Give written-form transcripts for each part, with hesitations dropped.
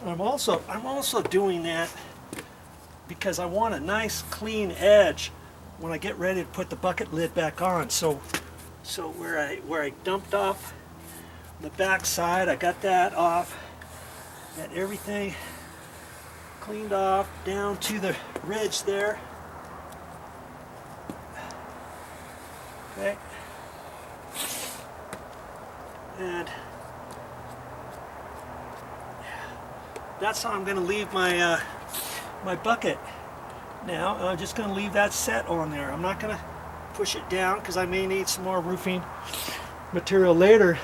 I'm also doing that because I want a nice clean edge when I get ready to put the bucket lid back on. So where I dumped off the back side, I got that off. Got everything cleaned off down to the ridge there. Okay. And that's how I'm going to leave my my bucket now. I'm just going to leave that set on there. I'm not going to push it down because I may need some more roofing material later.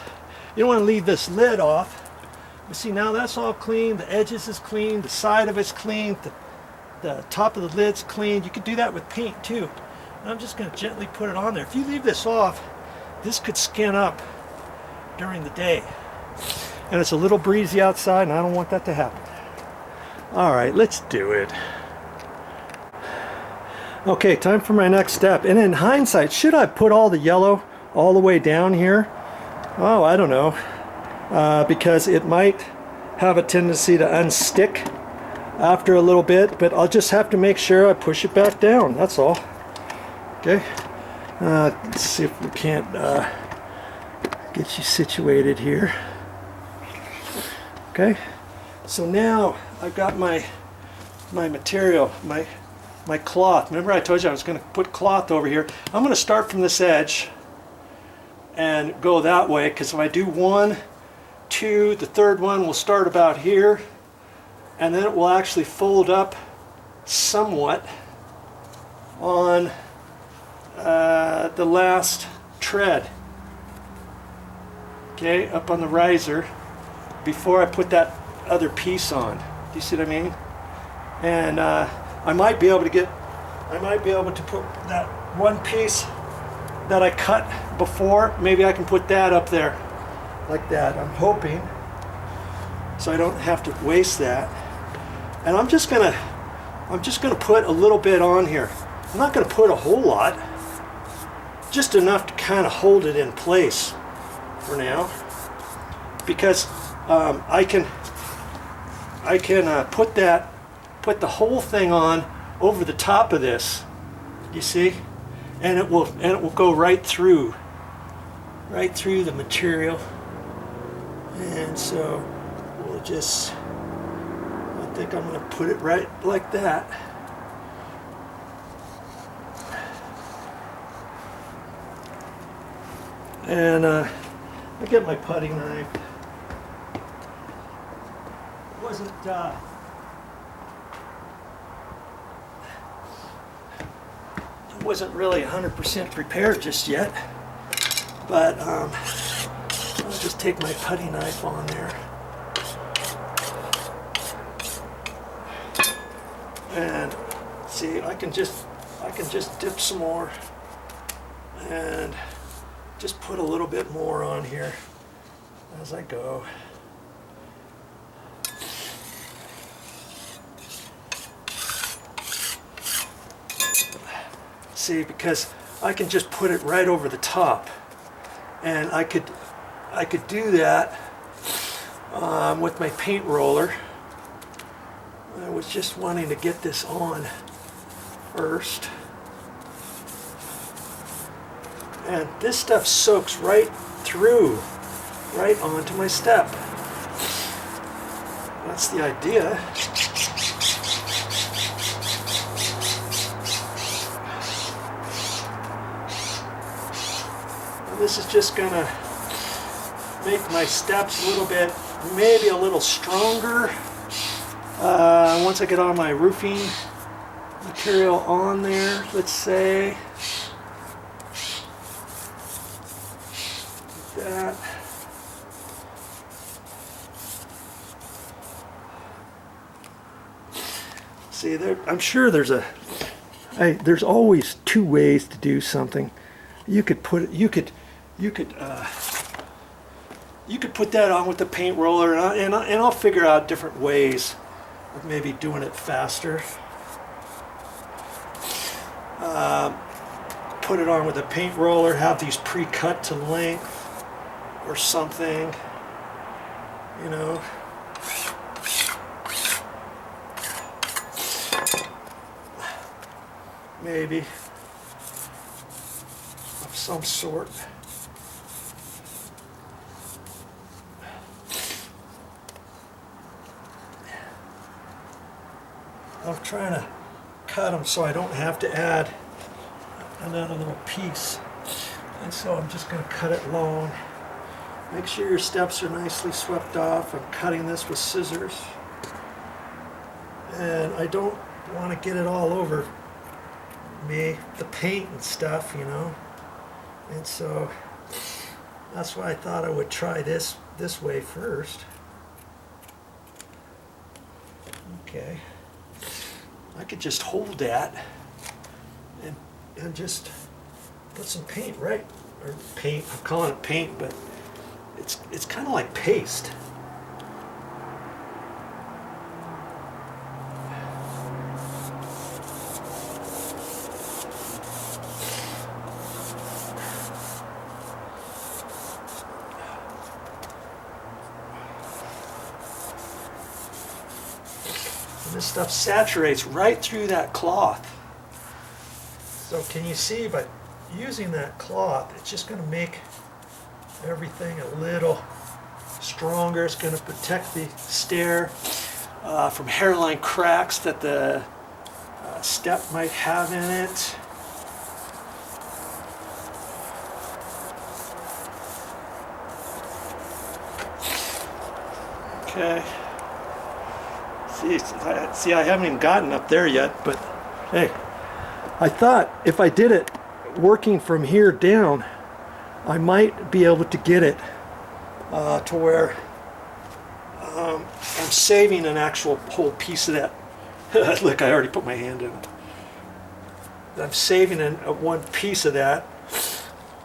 You don't want to leave this lid off. But see, now that's all clean. The edges is clean. The side of it's clean. The top of the lid's clean. You could do that with paint too. And I'm just going to gently put it on there. If you leave this off, this could skin up during the day. And it's a little breezy outside, and I don't want that to happen. All right, let's do it. Okay, time for my next step. And in hindsight, should I put all the yellow all the way down here? Oh, I don't know. Because it might have a tendency to unstick after a little bit, but I'll just have to make sure I push it back down. That's all. Okay. Let's see if we can't get you situated here. Okay. So now I've got my material, my cloth. Remember I told you I was going to put cloth over here. I'm going to start from this edge and go that way, because if I do 1, 2, the third one will start about here, and then it will actually fold up somewhat on the last tread, okay, up on the riser, before I put that other piece on. Do you see what I mean? And I might be able to put that one piece that I cut before, maybe I can put that up there like that. I'm hoping, so I don't have to waste that. And I'm just gonna put a little bit on here. I'm not gonna put a whole lot, just enough to kind of hold it in place for now, because I can put the whole thing on over the top of this. You see, and it will go right through the material. And so we'll just, I think I'm going to put it right like that. And I get my putty knife. Wasn't really 100% prepared just yet, but I'll just take my putty knife on there and see, I can just dip some more and just put a little bit more on here as I go. See, because I can just put it right over the top, and I could do that with my paint roller. I was just wanting to get this on first, and this stuff soaks right through, right onto my step. That's the idea. This is just gonna make my steps a little bit, maybe a little stronger. Once I get all my roofing material on there, let's say, like that. See, I'm sure there's always two ways to do something. You could put that on with the paint roller, and I'll figure out different ways of maybe doing it faster. Put it on with a paint roller, have these pre-cut to length or something, you know. maybe of some sort. I'm trying to cut them so I don't have to add another little piece. And so I'm just going to cut it long. Make sure your steps are nicely swept off. I'm cutting this with scissors. And I don't want to get it all over me, the paint and stuff, you know. And so that's why I thought I would try this way first. Okay. I could just hold that and just put some paint right, or paint, I'm calling it paint, but it's kind of like paste. And this stuff saturates right through that cloth. So can you see, by using that cloth, it's just going to make everything a little stronger. It's going to protect the stair from hairline cracks that the step might have in it. Okay. See, I haven't even gotten up there yet, but hey, I thought if I did it working from here down, I might be able to get it to where I'm saving an actual whole piece of that. Look, I already put my hand in it. I'm saving one piece of that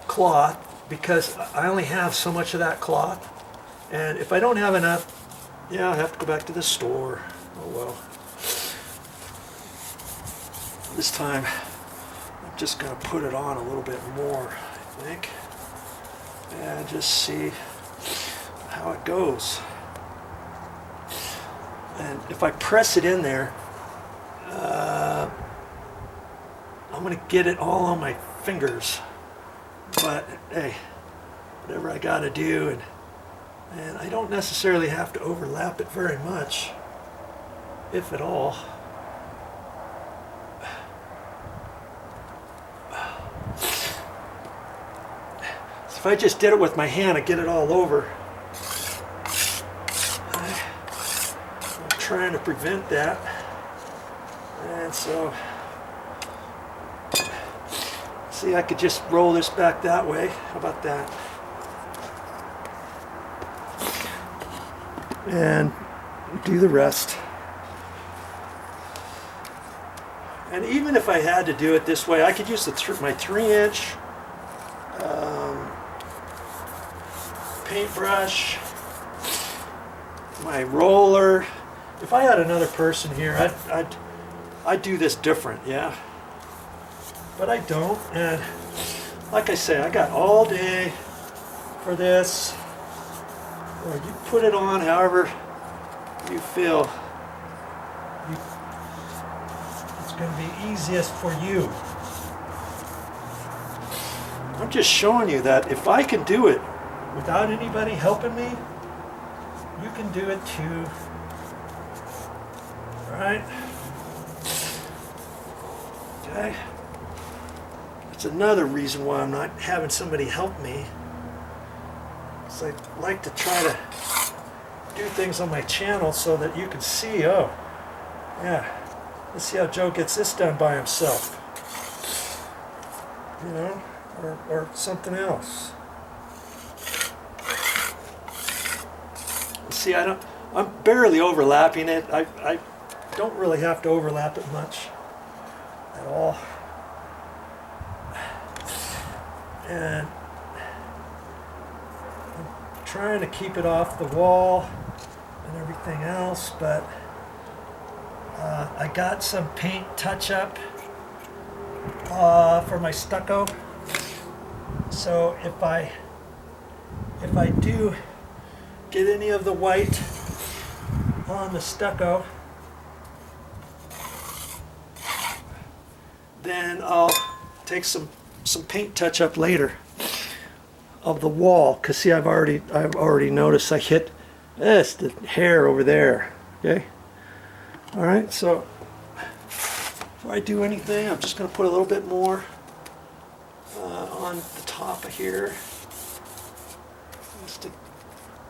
cloth because I only have so much of that cloth, and if I don't have enough, yeah, I'll have to go back to the store. Oh well. This time I'm just going to put it on a little bit more, I think, and just see how it goes. And if I press it in there, I'm going to get it all on my fingers. But hey, whatever I got to do, and I don't necessarily have to overlap it very much, if at all. So if I just did it with my hand, I'd get it all over. I'm trying to prevent that. And so, see, I could just roll this back that way. How about that? And do the rest. And even if I had to do it this way, I could use my 3-inch paintbrush, my roller. If I had another person here, I'd do this different, yeah. But I don't, and like I say, I got all day for this. Or you put it on however you feel it's going to be easiest for you. I'm just showing you that if I can do it without anybody helping me, you can do it too. Alright? Okay. That's another reason why I'm not having somebody help me. I like to try to do things on my channel so that you can see, oh, yeah, let's see how Joe gets this done by himself. You know, or something else. See, I'm barely overlapping it. I don't really have to overlap it much at all. And trying to keep it off the wall and everything else, but I got some paint touch-up for my stucco. So if I do get any of the white on the stucco, then I'll take some paint touch up later of the wall, because see, I've already noticed I hit the hair over there. Okay, all right, so before I do anything, I'm just going to put a little bit more on the top of here.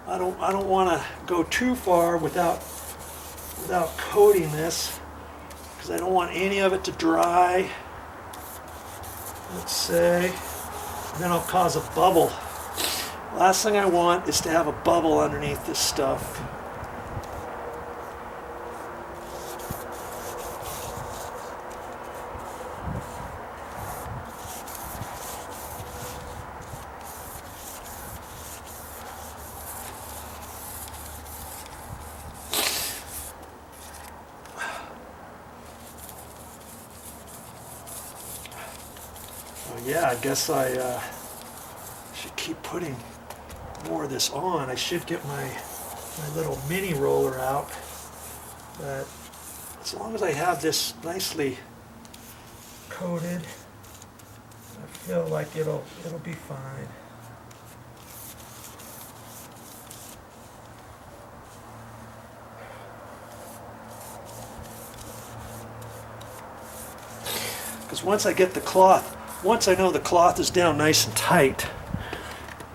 I don't want to go too far without coating this, because I don't want any of it to dry. Let's say, and then I'll cause a bubble. Last thing I want is to have a bubble underneath this stuff. Yeah, I guess I should keep putting more of this on. I should get my little mini roller out, but as long as I have this nicely coated, I feel like it'll be fine. Because once I get the cloth, once I know the cloth is down nice and tight,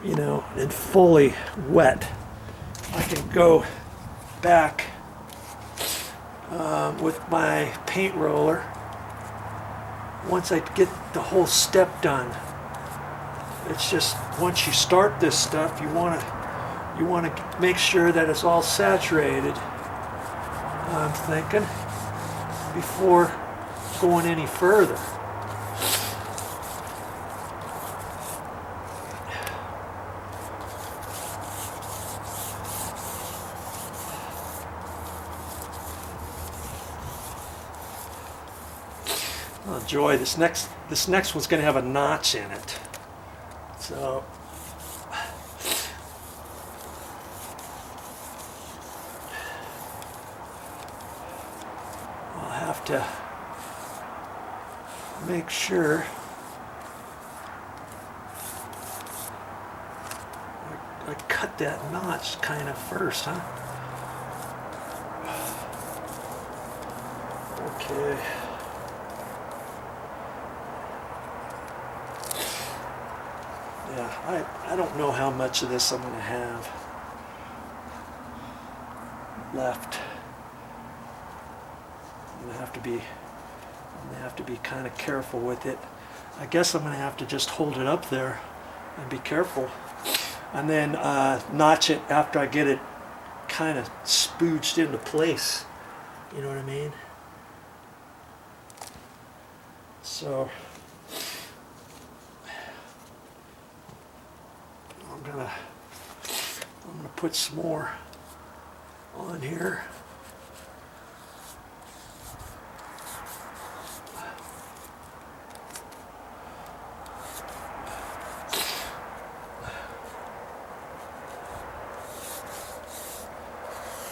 you know, and fully wet, I can go back with my paint roller. Once I get the whole step done, it's just, once you start this stuff, you want to make sure that it's all saturated, I'm thinking, before going any further. Oh joy, this next one's going to have a notch in it. So I'll have to make sure I cut that notch kind of first, huh? Okay. Yeah, I don't know how much of this I'm going to have left. I'm going to have to be kind of careful with it. I guess I'm going to have to just hold it up there and be careful, and then notch it after I get it kind of spooged into place. You know what I mean? So I'm gonna put some more on here.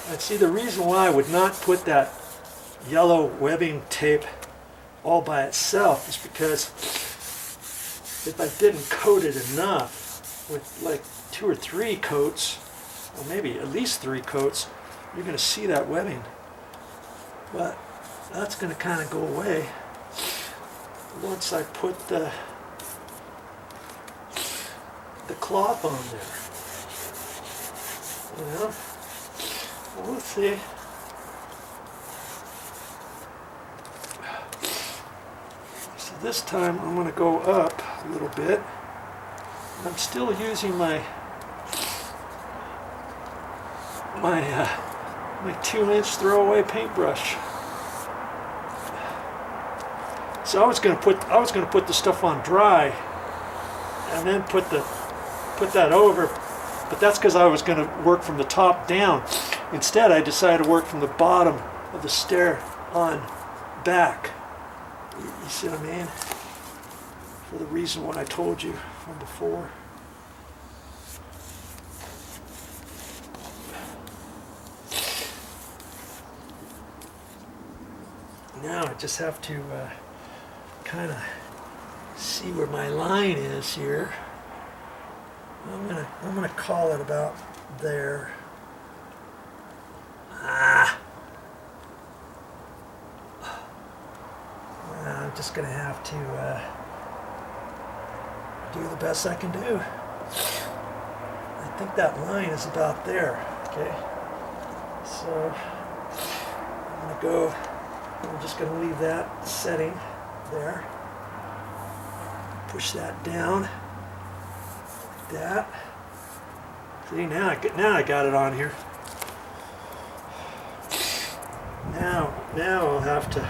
And see, the reason why I would not put that yellow webbing tape all by itself is because if I didn't coat it enough with like 2 or 3 coats, or maybe at least 3 coats, you're going to see that webbing. But that's going to kind of go away once I put the cloth on there. You know? Well, let's see. So this time I'm going to go up a little bit. I'm still using my 2-inch throwaway paintbrush. So I was going to put the stuff on dry and then put that over, but that's because I was going to work from the top down. Instead, I decided to work from the bottom of the stair on back. You see what I mean? For the reason what I told you from before. Now I just have to kind of see where my line is here. I'm gonna call it about there. I'm just gonna have to do the best I can do. I think that line is about there. Okay, so I'm just gonna leave that setting there. Push that down like that. See, now I got it on here. Now I'll have to.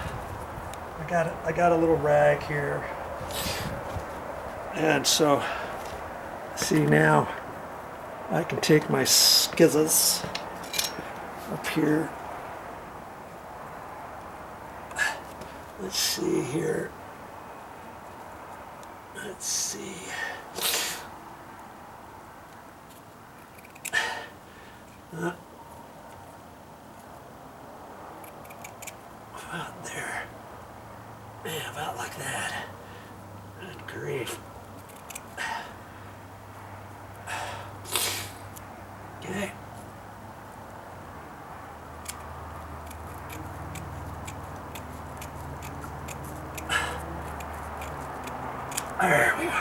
I got a little rag here, and so see, now I can take my skizzles up here. Let's see here. Let's see. About there. Yeah, about like that. Good grief. Okay. There we go.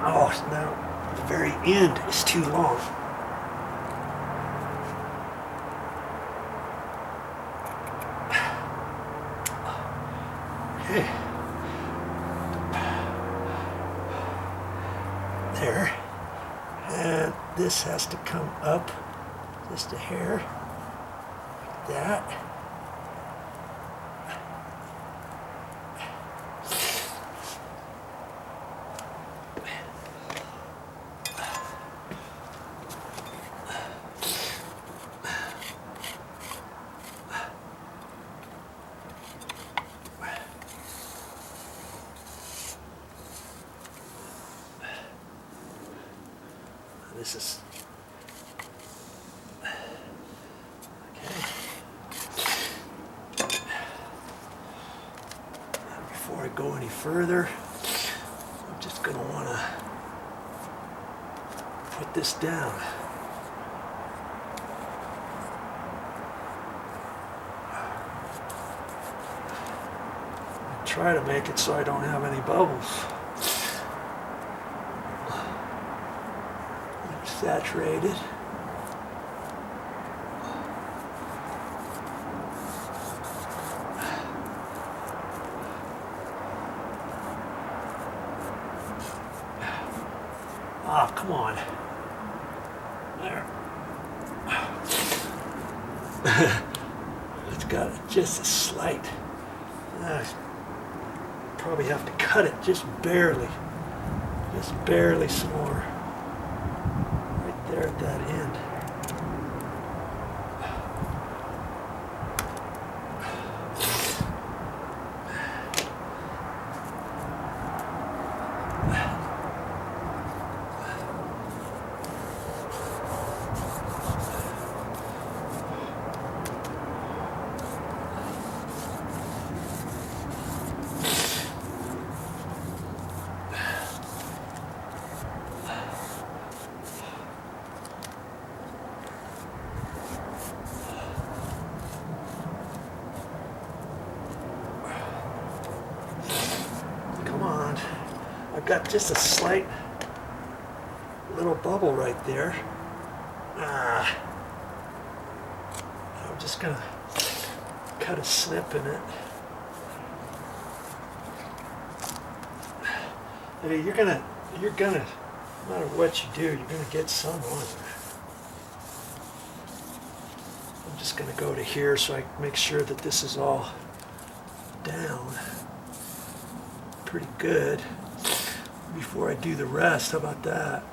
Oh, now the very end is too long. Okay. There. And this has to come up just a hair. Like that. This is okay. And before I go any further, I'm just going to want to put this down. And try to make it so I don't have any bubbles. Saturated. Ah, come on. There. It's got just a slight. Probably have to cut it just barely some more. There at that end. I've got just a slight little bubble right there. I'm just gonna cut a snip in it. Hey, you're gonna, no matter what you do, you're gonna get some on there. I'm just gonna go to here so I make sure that this is all down pretty good before I do the rest. How about that?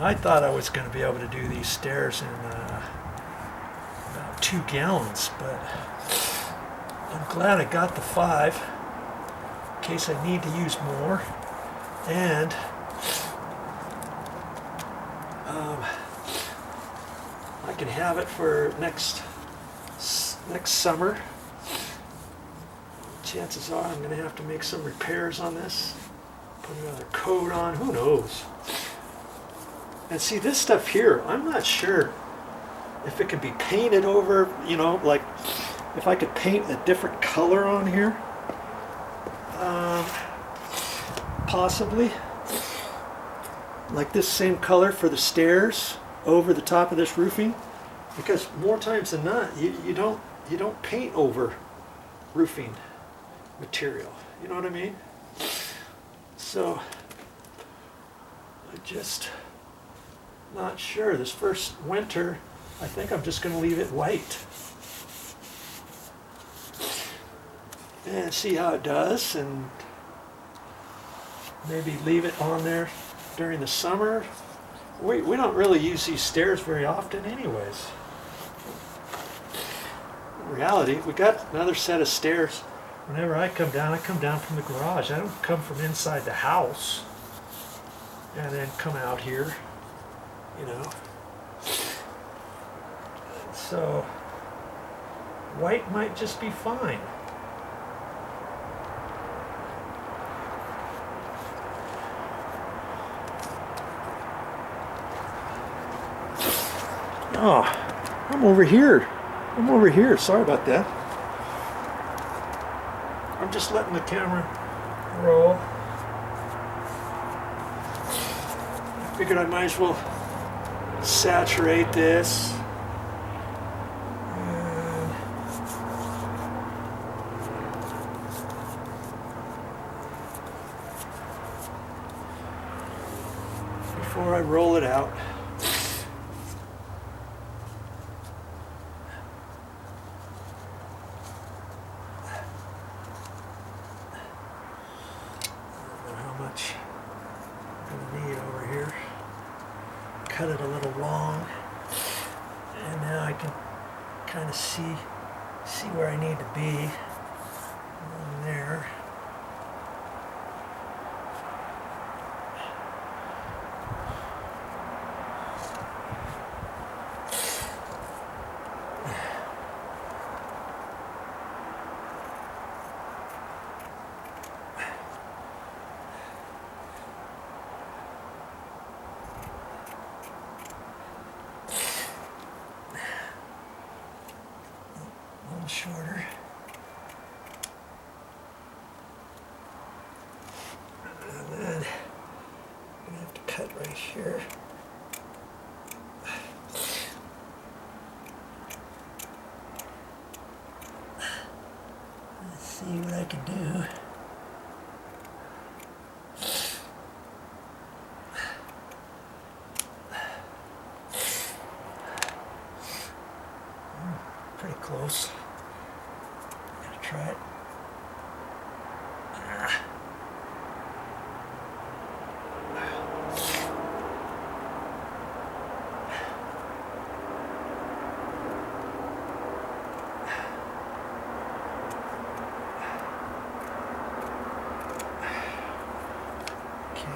I thought I was going to be able to do these stairs in about 2 gallons, but I'm glad I got the 5 in case I need to use more. And I can have it for next summer. Chances are I'm going to have to make some repairs on this, put another coat on, who knows. And see, this stuff here, I'm not sure if it could be painted over, you know, like if I could paint a different color on here. Possibly. Like this same color for the stairs over the top of this roofing. Because more times than not, you don't paint over roofing material. You know what I mean? So, I'm just not sure. This first winter, I think I'm just going to leave it white. And see how it does, and maybe leave it on there during the summer. We don't really use these stairs very often anyways. In reality, we got another set of stairs. Whenever I come down from the garage. I don't come from inside the house and then come out here, you know. So white might just be fine. Oh, I'm over here. Sorry about that. I'm just letting the camera roll. I figured I might as well saturate this. And before I roll it out. Cut it a little long, and now I can kind of see where I need to be along there. Shorter. And then I'm going to have to cut right here. Let's see what I can do. Pretty close. Try it. Okay.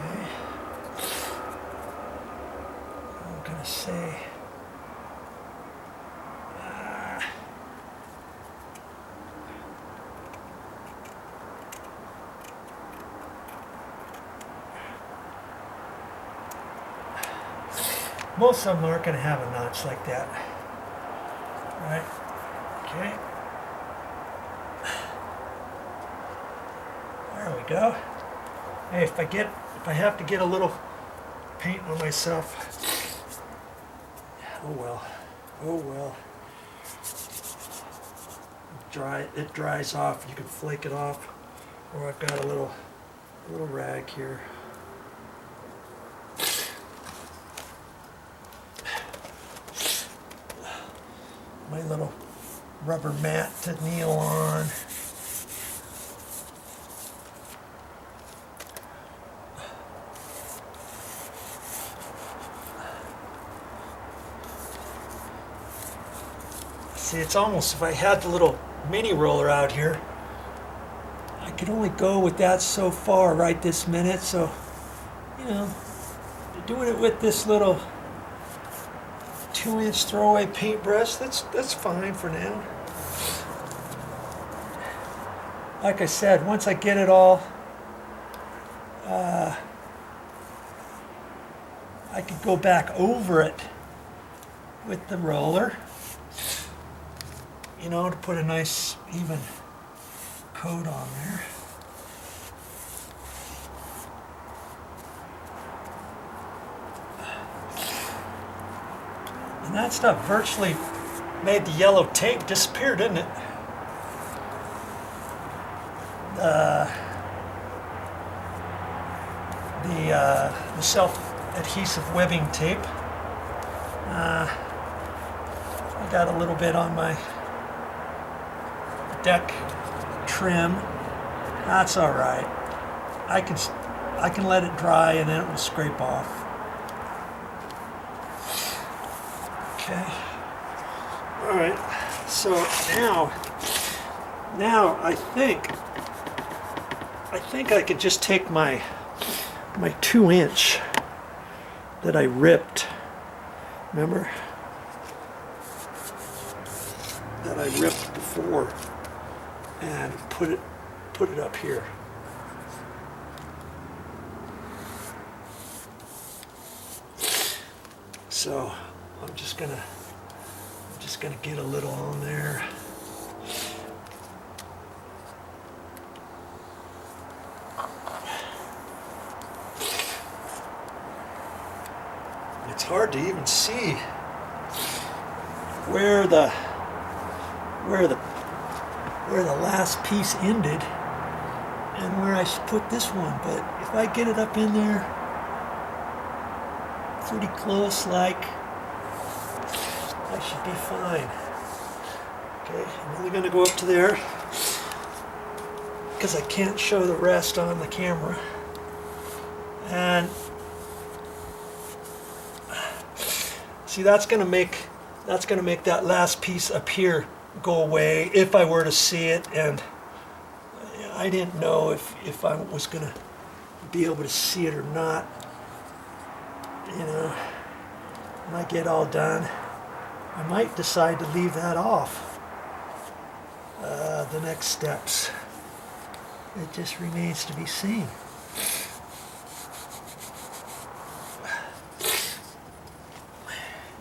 I'm gonna say. Most of them aren't going to have a notch like that, right? Okay. There we go. Hey, if I have to get a little paint on myself, oh well, oh well. It dries off. You can flake it off, or I've got a little rag here. My little rubber mat to kneel on. See, it's almost, if I had the little mini roller out here, I could only go with that so far right this minute. So, you know, doing it with this little 2-inch throwaway paintbrush, that's fine for now. Like I said, once I get it all, I could go back over it with the roller, you know, to put a nice even coat on there. And that stuff virtually made the yellow tape disappear, didn't it? The self-adhesive webbing tape. I got a little bit on my deck trim. That's all right. I can let it dry and then it will scrape off. Okay. All right. So now I think I could just take my 2-inch that I ripped. Remember? That I ripped before, and put it up here. So I'm just gonna get a little on there. It's hard to even see where the last piece ended and where I should put this one, but if I get it up in there pretty close, like, I should be fine. Okay, I'm only going to go up to there because I can't show the rest on the camera. And see, that's going to make that last piece up here go away if I were to see it, and I didn't know if I was going to be able to see it or not. You know, when I get all done, I might decide to leave that off. The next steps. It just remains to be seen.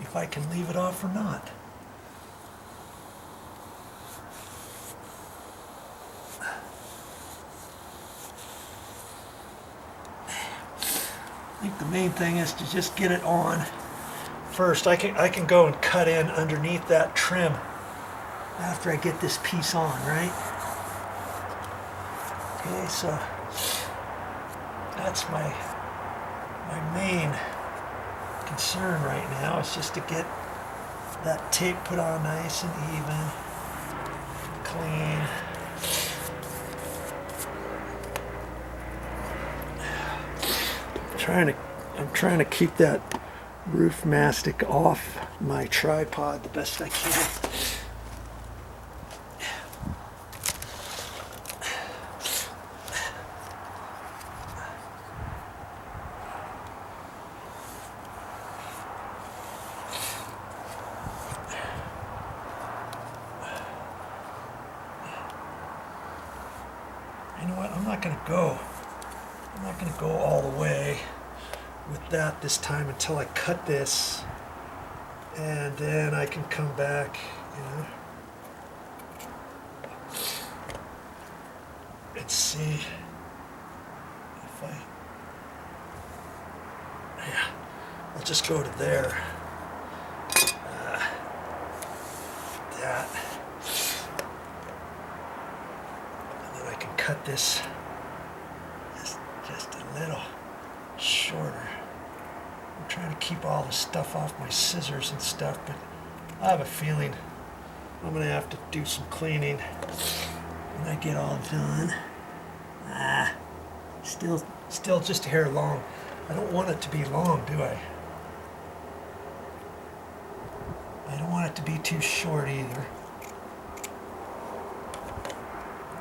If I can leave it off or not. I think the main thing is to just get it on. First, I can go and cut in underneath that trim after I get this piece on, right? Okay, so that's my main concern right now, is just to get that tape put on nice and even, clean. I'm trying to keep that roof mastic off my tripod the best I can. You know what? I'm not going to go all the way with that this time until I cut this, and then I can come back, you know, and see if I'll just go to there. That. And then I can cut this just a little shorter. I'm trying to keep all the stuff off my scissors and stuff, but I have a feeling I'm going to have to do some cleaning when I get all done. Still just a hair long. I don't want it to be long, do I? I don't want it to be too short either.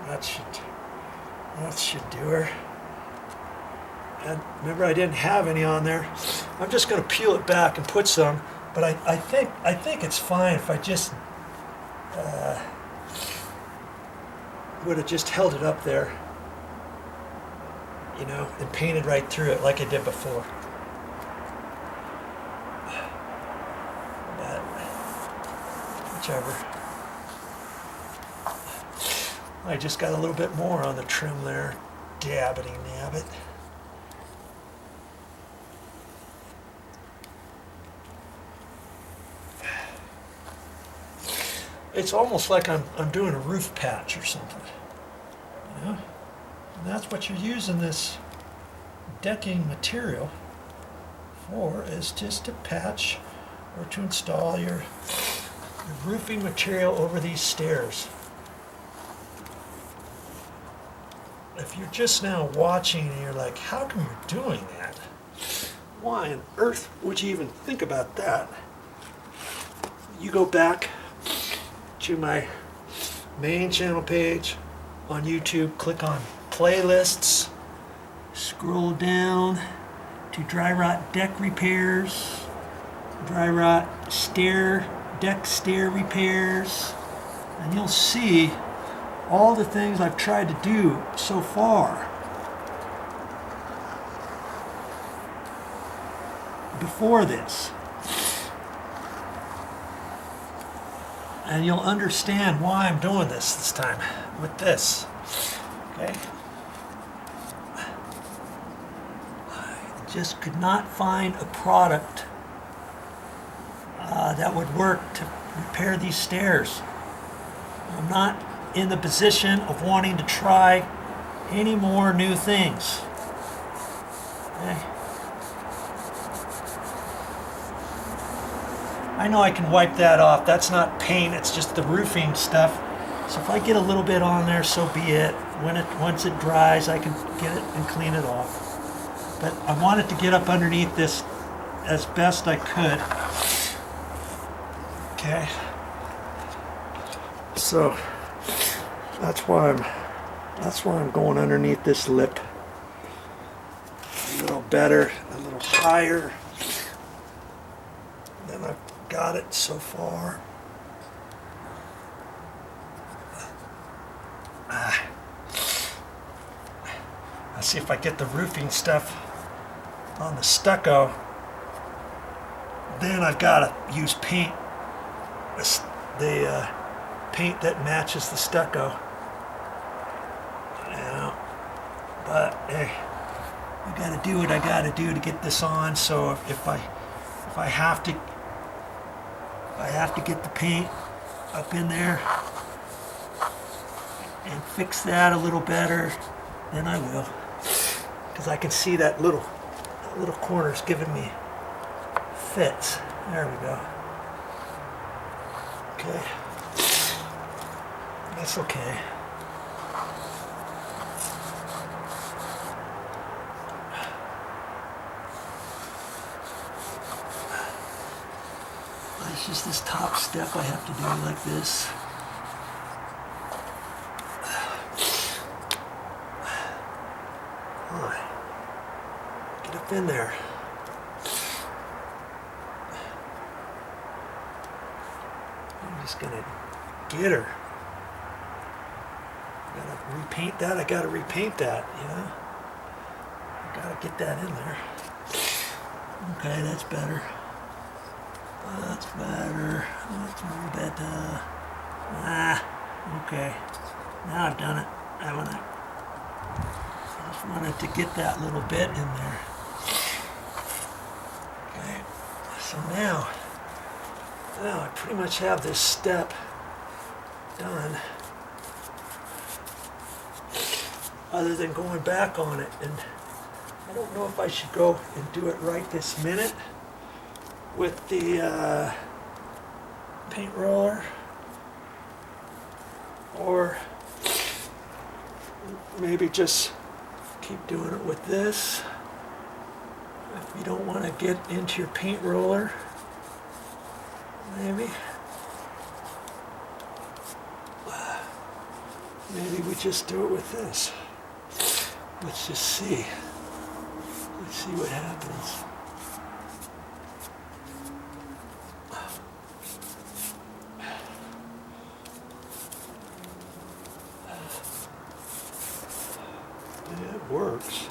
That should do her. And remember, I didn't have any on there. I'm just going to peel it back and put some. But I think it's fine if I just would have just held it up there, you know, and painted right through it like I did before. But whichever. I just got a little bit more on the trim there. Dabbity nabbit. It's almost like I'm doing a roof patch or something, you know? And that's what you're using this decking material for, is just to patch or to install your roofing material over these stairs. If you're just now watching and you're like, how come you're doing that? Why on earth would you even think about that? You go back to my main channel page on YouTube, click on playlists, scroll down to dry rot deck repairs, dry rot deck stair repairs, and you'll see all the things I've tried to do so far before this. And you'll understand why I'm doing this time with this. Okay? I just could not find a product that would work to repair these stairs. I'm not in the position of wanting to try any more new things. Okay? I know I can wipe that off. That's not paint, it's just the roofing stuff. So if I get a little bit on there, so be it. Once it dries, I can get it and clean it off. But I wanted to get up underneath this as best I could. Okay. So that's why I'm going underneath this lip. A little better, a little higher than I've got it so far. I'll see if I get the roofing stuff on the stucco. Then I've got to use paint, the paint that matches the stucco. Yeah. But hey, I got to do what I got to do to get this on. So if I have to get the paint up in there and fix that a little better, then I will. Because I can see that little corner's giving me fits. There we go. Okay. That's okay. It's just this top step I have to do like this. All right. Get up in there. I'm just gonna get her. I gotta repaint that. I gotta repaint that, you know. I gotta get that in there. Okay, that's better. That's better. That's more better. Okay. Now I've done it, haven't I? I just wanted to get that little bit in there. Okay. So now I pretty much have this step done. Other than going back on it, and I don't know if I should go and do it right this minute with the paint roller, or maybe just keep doing it with this. If you don't want to get into your paint roller, maybe. maybe we just do it with this. Let's just see. Let's see what happens. It works.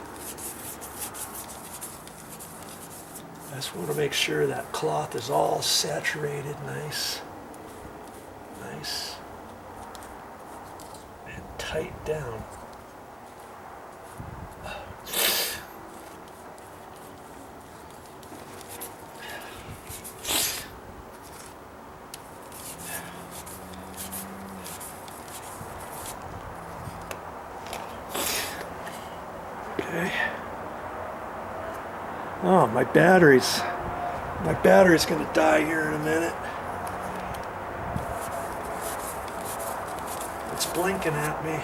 I just want to make sure that cloth is all saturated nice. Nice. And tight down. Okay. Oh, my battery's gonna die here in a minute. It's blinking at me.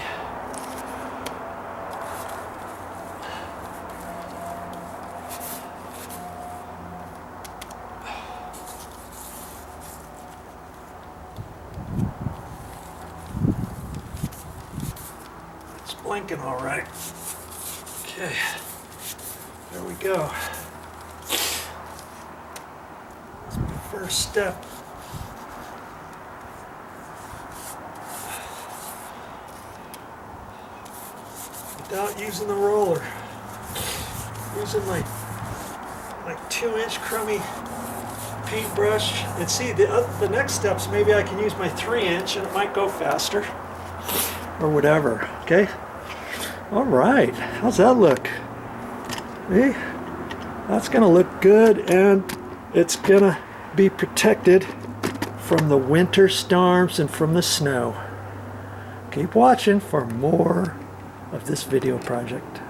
It's blinking all right. Okay, there we go. That's my first step. Without using the roller. Using my 2-inch crummy paintbrush. And see, the next steps, maybe I can use my 3-inch and it might go faster. Or whatever, okay? All right, how's that look? See? That's gonna look good, and it's gonna be protected from the winter storms and from the snow. Keep watching for more of this video project.